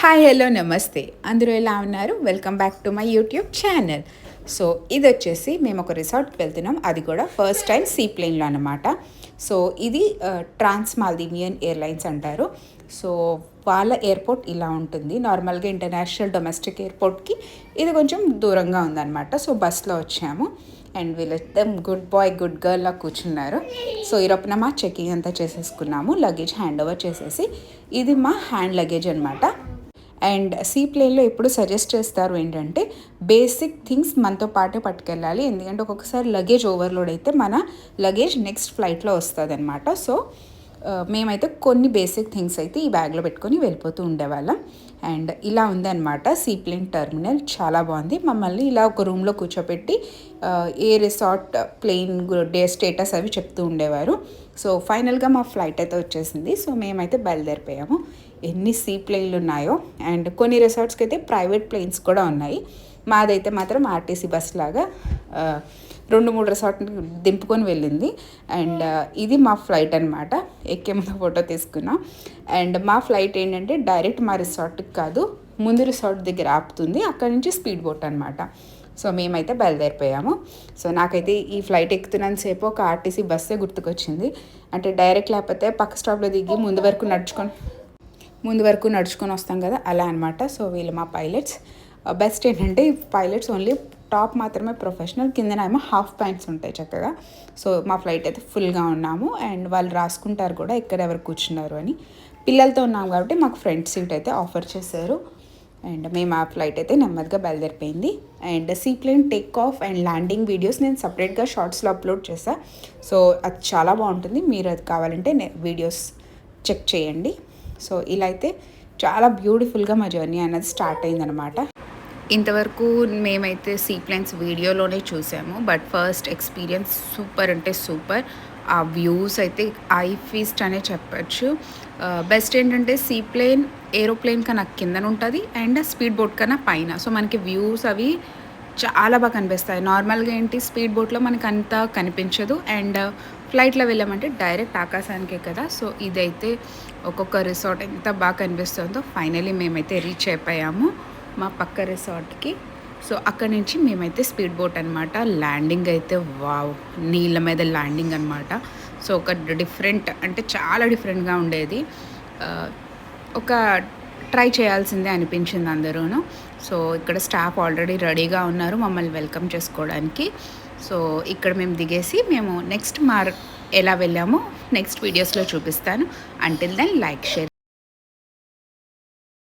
Hi hello నమస్తే అందరూ ఎలా ఉన్నారు? Welcome back to my YouTube channel. So ఇది వచ్చేసి మేము ఒక రిసార్ట్కి వెళ్తున్నాం, అది కూడా ఫస్ట్ టైం సీ ప్లేన్లో అనమాట. సో ఇది ట్రాన్స్ మాల్దీవియన్ ఎయిర్లైన్స్ అంటారు. సో వాళ్ళ ఎయిర్పోర్ట్ ఇలా ఉంటుంది. నార్మల్గా ఇంటర్నేషనల్ డొమెస్టిక్ ఎయిర్పోర్ట్కి ఇది కొంచెం దూరంగా ఉందన్నమాట. సో బస్లో వచ్చాము అండ్ వీళ్ళెత్తం గుడ్ బాయ్ గుడ్ గర్ల్లా కూర్చున్నారు. సో ఈరోపున మా చెకింగ్ అంతా చేసేసుకున్నాము, లగేజ్ హ్యాండ్ ఓవర్ చేసేసి. ఇది మా హ్యాండ్ లగేజ్ అనమాట. అండ్ సీ ప్లేన్లో ఎప్పుడు సజెస్ట్ చేస్తారు ఏంటంటే బేసిక్ థింగ్స్ మనతో పాటే పట్టుకెళ్ళాలి, ఎందుకంటే ఒక్కొక్కసారి లగేజ్ ఓవర్లోడ్ అయితే మన లగేజ్ నెక్స్ట్ ఫ్లైట్లో వస్తుంది అనమాట. సో మేమైతే కొన్ని బేసిక్ థింగ్స్ అయితే ఈ బ్యాగ్లో పెట్టుకొని వెళ్ళిపోతూ ఉండేవాళ్ళం. అండ్ ఇలా ఉందన్నమాట సీ ప్లేన్ టెర్మినల్, చాలా బాగుంది. మమ్మల్ని ఇలా ఒక రూమ్లో కూర్చోపెట్టి ఏ రిసార్ట్ ప్లేన్ డే స్టేటస్ అవి చెప్తూ ఉండేవారు. సో ఫైనల్గా మా ఫ్లైట్ అయితే వచ్చేసింది. సో మేమైతే బయలుదేరిపోయాము. ఎన్ని సీ ప్లేన్లు ఉన్నాయో, అండ్ కొన్ని రిసార్ట్స్కి అయితే ప్రైవేట్ ప్లేన్స్ కూడా ఉన్నాయి. మాదైతే మాత్రం ఆర్టీసీ బస్ లాగా 2-3 రిసార్ట్ దింపుకొని వెళ్ళింది. అండ్ ఇది మా ఫ్లైట్ అనమాట. ఎక్కే ముందు ఫోటో తీసుకున్నాం. అండ్ మా ఫ్లైట్ ఏంటంటే డైరెక్ట్ మా రిసార్ట్కి కాదు, ముందు రిసార్ట్ దగ్గర ఆపుతుంది, అక్కడి నుంచి స్పీడ్ బోట్ అనమాట. సో మేమైతే బయలుదేరిపోయాము. సో నాకైతే ఈ ఫ్లైట్ ఎక్కుతున్నంతసేపు ఒక ఆర్టీసీ బస్సే గుర్తుకొచ్చింది. అంటే డైరెక్ట్ లేకపోతే పక్క స్టాప్లో దిగి ముందు వరకు నడుచుకొని వస్తాం కదా, అలా అనమాట. సో వీళ్ళు మా పైలట్స్. బెస్ట్ ఏంటంటే ఈ పైలట్స్ ఓన్లీ టాప్ మాత్రమే ప్రొఫెషనల్, కిందనేమో హాఫ్ ప్యాంట్స్ ఉంటాయి చక్కగా. సో మా ఫ్లైట్ అయితే ఫుల్గా ఉన్నాము. అండ్ వాళ్ళు రాసుకుంటారు కూడా ఎక్కడ ఎవరు కూర్చున్నారు అని. పిల్లలతో ఉన్నాము కాబట్టి మాకు ఫ్రంట్ సీట్ అయితే ఆఫర్ చేశారు. అండ్ మేము ఆ ఫ్లైట్ అయితే నెమ్మదిగా బయలుదేరిపోయింది. And see plane take off and landing videos నేను సపరేట్గా షార్ట్స్లో అప్లోడ్ చేశాను. సో అది చాలా బాగుంటుంది, మీరు అది కావాలంటే వీడియోస్ చెక్ చేయండి. సో ఇలా అయితే చాలా బ్యూటిఫుల్గా మా జర్నీ అనేది స్టార్ట్ అయిందనమాట. ఇంతవరకు మేమైతే సీ ప్లేన్స్ వీడియోలోనే చూసాము, బట్ ఫస్ట్ ఎక్స్పీరియన్స్ సూపర్ అంటే సూపర్. ఆ వ్యూస్ అయితే ఐ ఫీస్ట్ అనే చెప్పచ్చు. బెస్ట్ ఏంటంటే సీ ప్లేన్ ఏరోప్లేన్ కన్నా కిందన ఉంటుంది అండ్ స్పీడ్ బోట్ కన్నా పైన. సో మనకి వ్యూస్ అవి చాలా బాగా కనిపిస్తాయి. నార్మల్గా ఏంటి స్పీడ్ బోట్లో మనకు అంతా కనిపించదు, అండ్ ఫ్లైట్లో వెళ్ళామంటే డైరెక్ట్ ఆకాశానికే కదా. సో ఇదైతే ఒక్కొక్క రిసార్ట్ ఎంత బాగా కనిపిస్తుందో. ఫైనలీ మేమైతే రీచ్ అయిపోయాము మా పక్క రిసార్ట్కి. సో అక్కడి నుంచి మేమైతే స్పీడ్ బోట్ అనమాట. ల్యాండింగ్ అయితే వావ్, నీళ్ళ మీద ల్యాండింగ్ అనమాట. సో ఒక డిఫరెంట్ అంటే చాలా డిఫరెంట్గా ఉండేది. ఒక ట్రై చేయాల్సిందే అనిపించింది అందరూను. సో ఇక్కడ స్టాఫ్ ఆల్రెడీ రెడీగా ఉన్నారు మమ్మల్ని వెల్కమ్ చేసుకోవడానికి. సో ఇక్కడ మేము దిగేసి మేము నెక్స్ట్ ఎలా వెళ్ళామో నెక్స్ట్ వీడియోస్లో చూపిస్తాను. Until then like, share,